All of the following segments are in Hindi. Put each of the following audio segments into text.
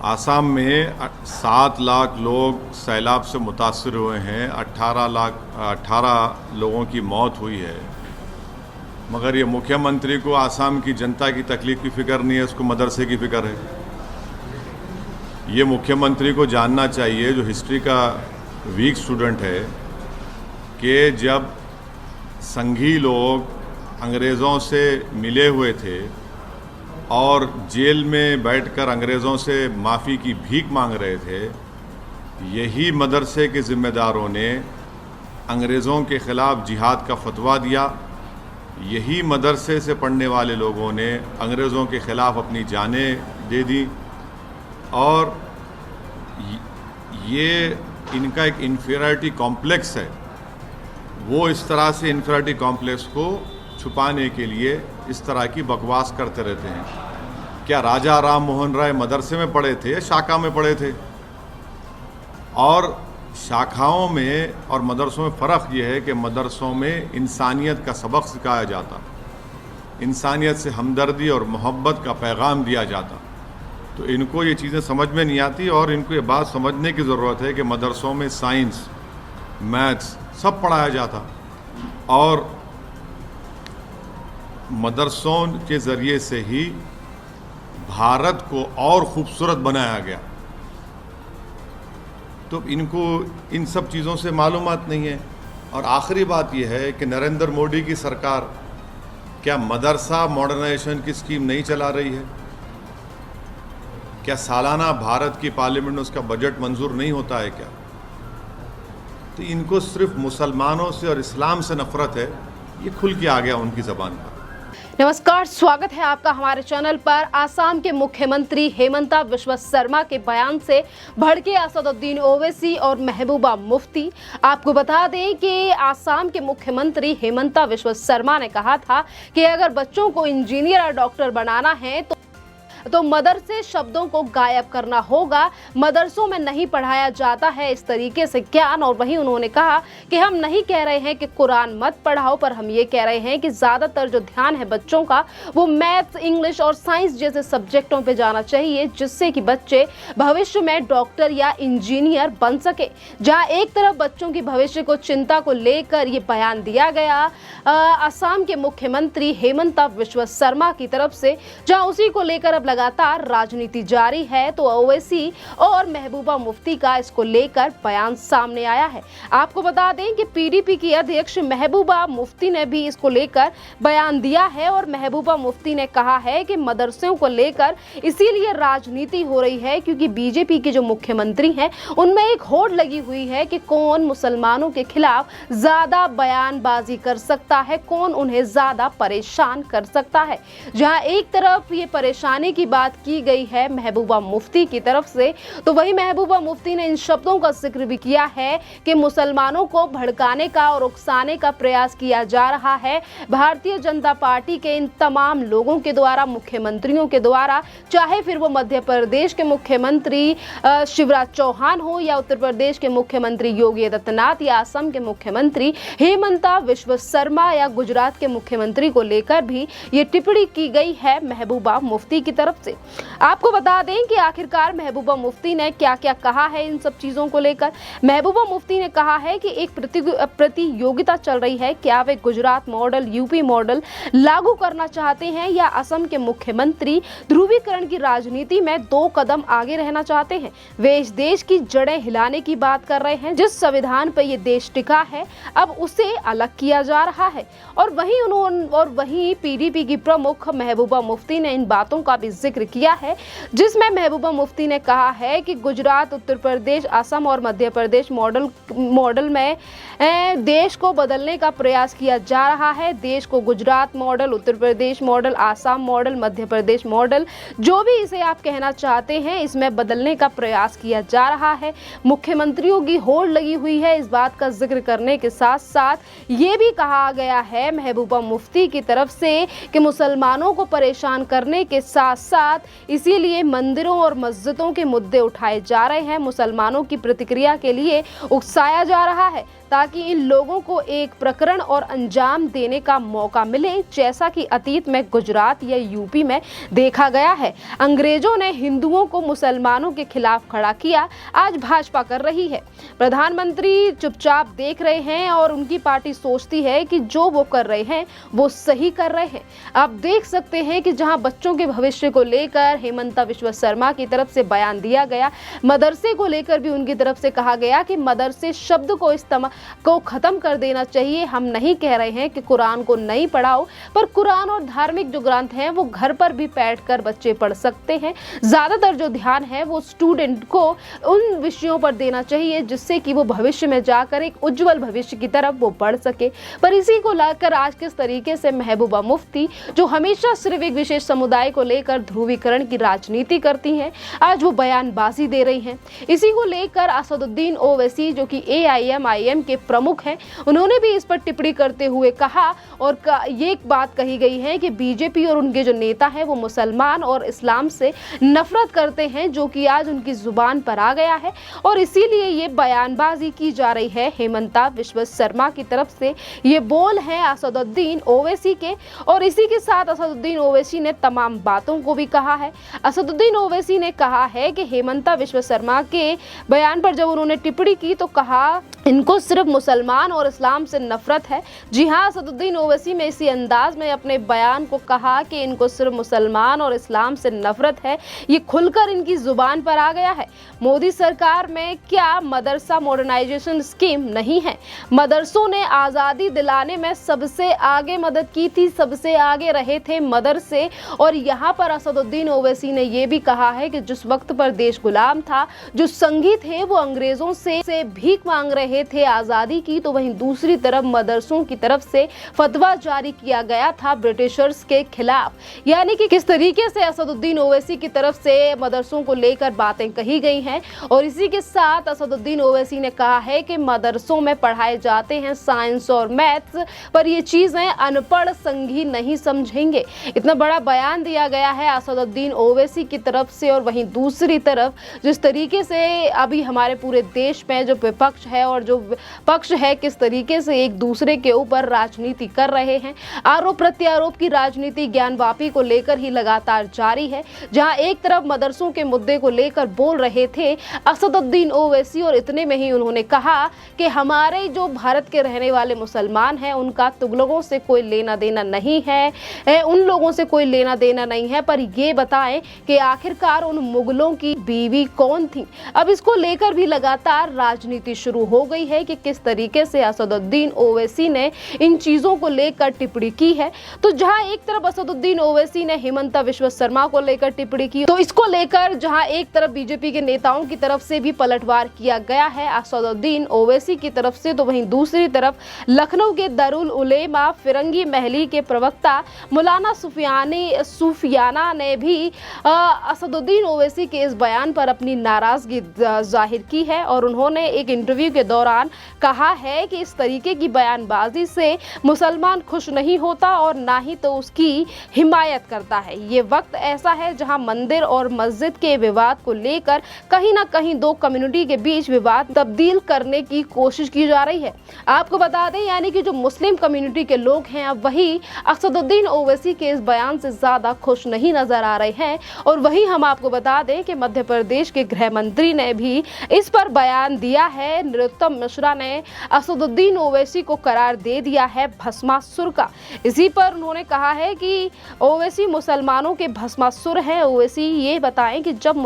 आसाम में 7 लाख लोग सैलाब से मुतासर हुए हैं। 18 लोगों की मौत हुई है। मगर ये मुख्यमंत्री को आसाम की जनता की तकलीफ की फ़िक्र नहीं है, उसको मदरसे की फ़िक्र है। ये मुख्यमंत्री को जानना चाहिए, जो हिस्ट्री का वीक स्टूडेंट है, कि जब संघी लोग अंग्रेज़ों से मिले हुए थे और जेल में बैठकर अंग्रेज़ों से माफ़ी की भीख मांग रहे थे, यही मदरसे के ज़िम्मेदारों ने अंग्रेज़ों के ख़िलाफ़ जिहाद का फतवा दिया। यही मदरसे से पढ़ने वाले लोगों ने अंग्रेज़ों के ख़िलाफ़ अपनी जानें दे दी। और ये इनका एक इन्फीरियरिटी कॉम्प्लेक्स है। वो इस तरह से इन्फीरियरिटी कॉम्प्लेक्स को छुपाने के लिए इस तरह की बकवास करते रहते हैं। क्या राजा राम मोहन राय मदरसे में पढ़े थे या शाखा में पढ़े थे? और शाखाओं में और मदरसों में फ़र्क ये है कि मदरसों में इंसानियत का सबक सिखाया जाता, इंसानियत से हमदर्दी और मोहब्बत का पैगाम दिया जाता। तो इनको ये चीज़ें समझ में नहीं आती और इनको ये बात समझने की ज़रूरत है कि मदरसों में साइंस, मैथ्स सब पढ़ाया जाता और मदरसों के ज़रिए से ही भारत को और ख़ूबसूरत बनाया गया। तो इनको इन सब चीज़ों से मालूमात नहीं है। और आखिरी बात यह है कि नरेंद्र मोदी की सरकार क्या मदरसा मॉडर्नाइजेशन की स्कीम नहीं चला रही है? क्या सालाना भारत की पार्लियामेंट में उसका बजट मंजूर नहीं होता है क्या? तो इनको सिर्फ मुसलमानों से और इस्लाम से नफरत है, ये खुल के आ गया उनकी ज़बान पर। नमस्कार, स्वागत है आपका हमारे चैनल पर। आसाम के मुख्यमंत्री हेमंता बिस्वा शर्मा के बयान से भड़के असदुद्दीन ओवैसी और महबूबा मुफ्ती। आपको बता दें कि आसाम के मुख्यमंत्री हेमंता बिस्वा शर्मा ने कहा था कि अगर बच्चों को इंजीनियर और डॉक्टर बनाना है तो मदरसे शब्दों को गायब करना होगा। मदरसों में नहीं पढ़ाया जाता है इस तरीके से ज्ञान। और वहीं उन्होंने कहा कि हम नहीं कह रहे हैं कि कुरान मत पढ़ाओ, पर हम ये कह रहे हैं कि ज़्यादातर जो ध्यान है बच्चों का वो मैथ्स, इंग्लिश और साइंस जैसे सब्जेक्टों पे जाना चाहिए, जिससे कि बच्चे भविष्य में डॉक्टर या इंजीनियर बन सके। जहाँ एक तरफ बच्चों की भविष्य को चिंता को लेकर ये बयान दिया गया आसाम के मुख्यमंत्री हेमंता बिस्वा शर्मा की तरफ से, जहाँ उसी को लेकर अब लगातार राजनीति जारी है, तो ओवैसी और महबूबा मुफ्ती का इसको लेकर बयान सामने आया है। आपको बता दें कि पीडीपी की अध्यक्ष महबूबा मुफ्ती ने भी इसको लेकर बयान दिया है और महबूबा मुफ्ती ने कहा है कि मदरसों को लेकर इसीलिए राजनीति हो रही है क्योंकि बीजेपी के जो मुख्यमंत्री हैं उनमें एक होड़ लगी हुई है कि कौन मुसलमानों के खिलाफ ज्यादा बयानबाजी कर सकता है, कौन उन्हें ज्यादा परेशान कर सकता है। जहां एक तरफ ये परेशानी की बात की गई है महबूबा मुफ्ती की तरफ से, तो वही महबूबा मुफ्ती ने इन शब्दों का जिक्र भी किया है कि मुसलमानों को भड़काने का और उकसाने का प्रयास किया जा रहा है भारतीय जनता पार्टी के इन तमाम लोगों के द्वारा, मुख्यमंत्रियों के द्वारा, चाहे फिर वो मध्य प्रदेश के मुख्यमंत्री शिवराज चौहान हो या उत्तर प्रदेश के मुख्यमंत्री योगी आदित्यनाथ या असम के मुख्यमंत्री हेमंता बिस्वा शर्मा या गुजरात के मुख्यमंत्री को लेकर भी ये टिप्पणी की गई है महबूबा मुफ्ती की तरफ से। आपको बता दें कि आखिरकार महबूबा मुफ्ती ने क्या क्या कहा है इन सब चीजों को लेकर। महबूबा मुफ्ती ने कहा है कि एक प्रतियोगिता चल रही है, क्या वे गुजरात मॉडल, यूपी मॉडल लागू करना चाहते हैं या असम के मुख्यमंत्री ध्रुवीकरण की राजनीति में 2 कदम आगे रहना चाहते हैं। वे इस देश की जड़ें हिलाने की बात कर रहे हैं। जिस संविधान पर यह देश टिका है अब उसे अलग किया जा रहा है। और वहीं पीडीपी की प्रमुख महबूबा मुफ्ती ने इन बातों का भी जिक्र किया है, जिसमें महबूबा मुफ्ती ने कहा है कि गुजरात, उत्तर प्रदेश, असम और मध्य प्रदेश मॉडल में देश को बदलने का प्रयास किया जा रहा है। देश को Gujarat model, Uttar Pradesh model, Assam model, Madhya Pradesh model, जो भी इसे आप कहना चाहते हैं, इसमें बदलने का प्रयास किया जा रहा है। मुख्यमंत्रियों की होड़ लगी हुई है। इस बात का जिक्र करने के साथ साथ ये भी कहा गया है महबूबा मुफ्ती की तरफ से कि मुसलमानों को परेशान करने के साथ साथ इसीलिए मंदिरों और मस्जिदों के मुद्दे उठाए जा रहे हैं, मुसलमानों की प्रतिक्रिया के लिए उकसाया जा रहा है। ताकि इन लोगों को एक प्रकरण और अंजाम देने का मौका मिले, जैसा कि अतीत में गुजरात या यूपी में देखा गया है। अंग्रेजों ने हिंदुओं को मुसलमानों के खिलाफ खड़ा किया, आज भाजपा कर रही है। प्रधानमंत्री चुपचाप देख रहे हैं और उनकी पार्टी सोचती है कि जो वो कर रहे हैं वो सही कर रहे हैं। आप देख सकते हैं कि जहां बच्चों के भविष्य को लेकर हेमंता विश्व शर्मा की तरफ से बयान दिया गया, मदरसे को लेकर भी उनकी तरफ से कहा गया कि मदरसे शब्द को इस्तेमाल को खत्म कर देना चाहिए। हम नहीं कह रहे हैं कि कुरान को नहीं पढ़ाओ, पर कुरान और धार्मिक जो ग्रंथ हैं वो घर पर भी बैठकर बच्चे पढ़ सकते हैं। ज्यादातर जो ध्यान है वो स्टूडेंट को उन विषयों पर देना चाहिए जिससे कि वो भविष्य में जाकर एक उज्जवल भविष्य की तरफ वो बढ़ सके। पर इसी को लेकर आज किस तरीके से महबूबा मुफ्ती, जो हमेशा सिर्फ एक विशेष समुदाय को लेकर ध्रुवीकरण की राजनीति करती हैं, आज वो बयानबाजी दे रही हैं। इसी को लेकर असदुद्दीन ओवैसी, जो कि AIM के प्रमुख हैं, उन्होंने भी इस पर टिप्पणी करते हुए कहा और ये एक बात कही गई है कि बीजेपी और उनके जो नेता हैं वो मुसलमान और इस्लाम से नफरत करते हैं, जो कि आज उनकी जुबान पर आ गया है और इसीलिए ये बयानबाजी की जा रही है हेमंता विश्व शर्मा की तरफ से। ये बोल है असदुद्दीन ओवैसी के और इसी के साथ असदुद्दीन ओवैसी ने तमाम बातों को भी कहा है। असदुद्दीन ओवैसी ने कहा है कि हेमंता विश्व शर्मा के बयान पर जब उन्होंने टिप्पणी की तो कहा इनको सिर्फ मुसलमान और इस्लाम से नफरत है। जी हाँ, असदुद्दीन ओवैसी ने इसी अंदाज में अपने बयान को कहा कि इनको सिर्फ मुसलमान और इस्लाम से नफरत है। ये खुलकर इनकी जुबान पर आ गया है। मोदी सरकार में क्या मदरसा मॉडर्नाइजेशन स्कीम नहीं है? मदरसों ने आज़ादी दिलाने में सबसे आगे मदद की थी, सबसे आगे रहे थे मदरसे। और यहाँ पर असदुद्दीन ओवैसी ने यह भी कहा है कि जिस वक्त पर देश गुलाम था, जो संघी थे वो अंग्रेजों से भीख मांग रहे थे आज़ादी की, तो वहीं दूसरी तरफ मदरसों की तरफ से फतवा जारी किया गया था ब्रिटिशर्स के खिलाफ। यानी कि किस तरीके से असदुद्दीन ओवैसी की तरफ से मदरसों को लेकर बातें कही गई हैं। और इसी के साथ असदुद्दीन ओवैसी ने कहा है कि मदरसों में पढ़ाए जाते हैं साइंस और मैथ्स, पर ये चीजें अनपढ़ संघी नहीं समझेंगे। इतना बड़ा बयान दिया गया है असदुद्दीन ओवैसी की तरफ से। और वहीं दूसरी तरफ जिस तरीके से अभी हमारे पूरे देश में जो विपक्ष है और जो पक्ष है किस तरीके से एक दूसरे के ऊपर राजनीति कर रहे हैं, आरोप प्रत्यारोप की राजनीति ज्ञानवापी को लेकर ही लगातार जारी है। जहां एक तरफ मदरसों के मुद्दे को लेकर बोल रहे थे असदुद्दीन ओवैसी और इतने में ही उन्होंने कहा कि हमारे जो भारत के रहने वाले मुसलमान हैं उनका तुगलकों से कोई लेना देना नहीं है, उन लोगों से कोई लेना देना नहीं है, पर ये बताएं कि आखिरकार उन मुगलों की बीवी कौन थी। अब इसको लेकर भी लगातार राजनीति शुरू हो गई है कि किस तरीके से असदुद्दीन ओवैसी ने इन चीजों को लेकर टिप्पणी की है। तो जहां एक तरफ असदुद्दीन ओवैसी ने हेमंता विश्व शर्मा को लेकर टिप्पणी की, तो इसको लेकर जहां एक तरफ बीजेपी के नेताओं की तरफ से भी पलटवार किया गया है असदुद्दीन ओवैसी की तरफ से, तो वहीं दूसरी तरफ लखनऊ के दारुल उलेमा फिरंगी महली के प्रवक्ता मौलाना सूफियाना ने भी असदुद्दीन ओवैसी के इस बयान पर अपनी नाराजगी जाहिर की है। और उन्होंने एक इंटरव्यू के दौरान कहा है कि इस तरीके की बयानबाजी से मुसलमान खुश नहीं होता और ना ही तो उसकी हिमायत करता है। ये वक्त ऐसा है जहां मंदिर और मस्जिद के विवाद को लेकर कहीं ना कहीं दो कम्युनिटी के बीच विवाद तब्दील करने की कोशिश की जा रही है। आपको बता दें यानी कि जो मुस्लिम कम्युनिटी के लोग हैं अब वही असदुद्दीन ओवैसी के इस बयान से ज्यादा खुश नहीं नजर आ रहे हैं। और वही हम आपको बता दें कि मध्य प्रदेश के गृह मंत्री ने भी इस पर बयान दिया है। नरोत्तम मिश्रा ने असदुद्दीन ओवैसी को करार दे दिया है भस्मासुर का। इसी पर उन्होंने कहा है कि ओवैसी मुसलमानों के भस्मासुर हैं। ओवैसी ये बताएं कि जब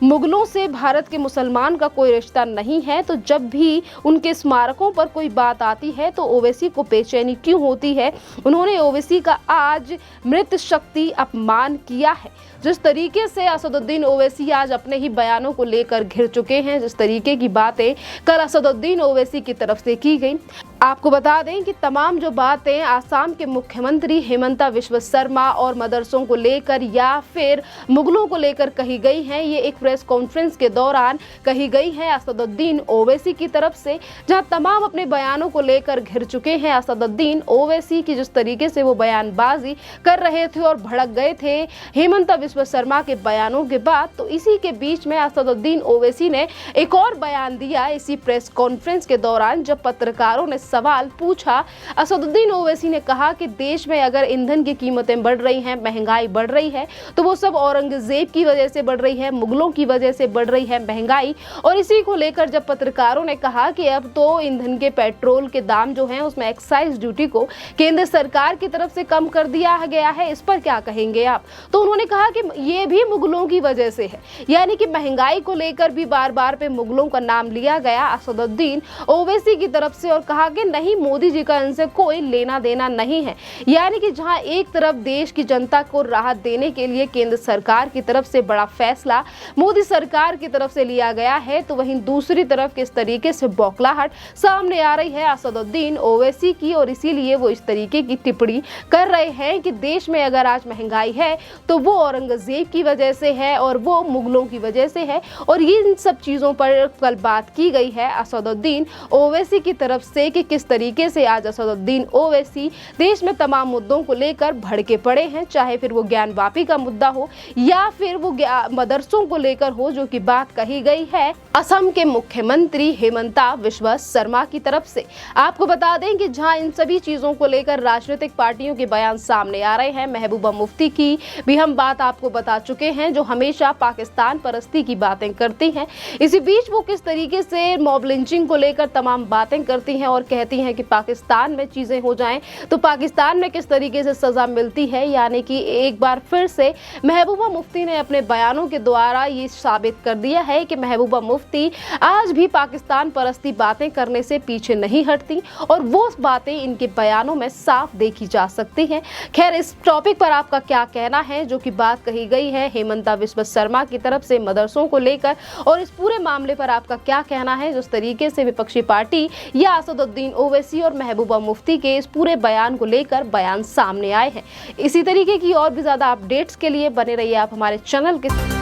मुगलों से भारत के मुसलमान का कोई रिश्ता नहीं है, तो जब भी उनके स्मारकों पर कोई बात आती है तो ओवैसी को बेचैनी क्यों होती है। उन्होंने ओवैसी का आज मृत शक्ति अपमान किया है। जिस तरीके से असदुद्दीन ओवैसी आज अपने ही बयानों को लेकर घिर चुके हैं, जिस तरीके की बातें कल असदुद्दीन ओवैसी की तरफ से की गई, आपको बता दें कि तमाम जो बातें आसाम के मुख्यमंत्री हेमंता विश्व शर्मा और मदरसों को लेकर या फिर मुगलों को लेकर कही गई हैं, ये एक प्रेस कॉन्फ्रेंस के दौरान कही गई है असदुद्दीन ओवैसी की तरफ से, जहां तमाम अपने बयानों को लेकर घिर चुके हैं असदुद्दीन ओवैसी की। जिस तरीके से वो बयानबाजी कर रहे थे और भड़क गए थे हेमंता विश्व शर्मा के बयानों के बाद, तो इसी के बीच में असदुद्दीन ओवैसी ने एक और बयान दिया इसी प्रेस कॉन्फ्रेंस के दौरान, जब पत्रकारों ने सवाल पूछा। असदुद्दीन ओवैसी ने कहा कि देश में अगर ईंधन की कीमतें बढ़ रही हैं, महंगाई बढ़ रही है, तो वो सब औरंगजेब की वजह से बढ़ रही है, मुगलों की वजह से बढ़ रही है महंगाई। और इसी को लेकर जब पत्रकारों ने कहा कि अब तो ईंधन के पेट्रोल के दाम जो हैं उसमें एक्साइज ड्यूटी को केंद्र सरकार की तरफ से कम कर दिया गया है, इस पर क्या कहेंगे आप? तो उन्होंने कहा कि ये भी मुगलों की वजह से है, यानी कि महंगाई को लेकर भी बार बार पे मुगलों का नाम लिया गया असदुद्दीन ओवैसी की तरफ से, और कहा कि नहीं, मोदी जी का इनसे कोई लेना देना नहीं है। यानी कि जहां एक तरफ देश की जनता को राहत देने के लिए केंद्र सरकार की तरफ से बड़ा फैसला मोदी सरकार की तरफ से लिया गया है, तो वहीं दूसरी तरफ किस तरीके से बौखलाहट सामने आ रही है असदुद्दीन ओवैसी की, और इसीलिए वो इस तरीके की टिप्पणी कर रहे हैं कि देश में अगर आज महंगाई है तो वो औरंगजेब की वजह से है और वो मुगलों की वजह से है। और ये इन सब चीजों पर कल बात की गई है असदुद्दीन ओवैसी की तरफ से कि किस तरीके से आज असदुद्दीन ओवैसी देश में तमाम मुद्दों को लेकर भड़के पड़े हैं, चाहे फिर वो ज्ञानवापी का मुद्दा हो या फिर वो मदरसों को लेकर हो, जो कि बात कही गई है असम के मुख्यमंत्री हेमंता विश्व शर्मा की तरफ से। आपको बता दें कि जहां इन सभी चीजों को लेकर राजनीतिक पार्टियों के बयान सामने आ रहे हैं, महबूबा मुफ्ती की भी हम बात आपको बता चुके हैं, जो हमेशा पाकिस्तान परस्ती की बातें करती हैं। इसी बीच वो किस तरीके से मॉब लिंचिंग को लेकर तमाम बातें करती हैं और कहती हैं कि पाकिस्तान में चीजें हो जाएं तो पाकिस्तान में किस तरीके से सजा मिलती है। यानी कि एक बार फिर से महबूबा मुफ्ती ने अपने बयानों के द्वारा ये साबित कर दिया है कि महबूबा मुफ्ती आज भी पाकिस्तान परस्ती बातें करने से पीछे नहीं हटती, और वो बातें इनके बयानों में साफ देखी जा सकती हैं। खैर, इस टॉपिक पर आपका क्या कहना है, जो कि बात कही गई है हेमंता विश्व शर्मा की तरफ से मदरसों को लेकर, और इस पूरे मामले पर आपका क्या कहना है, जिस तरीके से विपक्षी पार्टी या असदुद्दीन ओवैसी और महबूबा मुफ्ती के इस पूरे बयान को लेकर बयान सामने आए हैं। इसी तरीके की और भी ज्यादा अपडेट्स के लिए बने रहिए आप हमारे चैनल के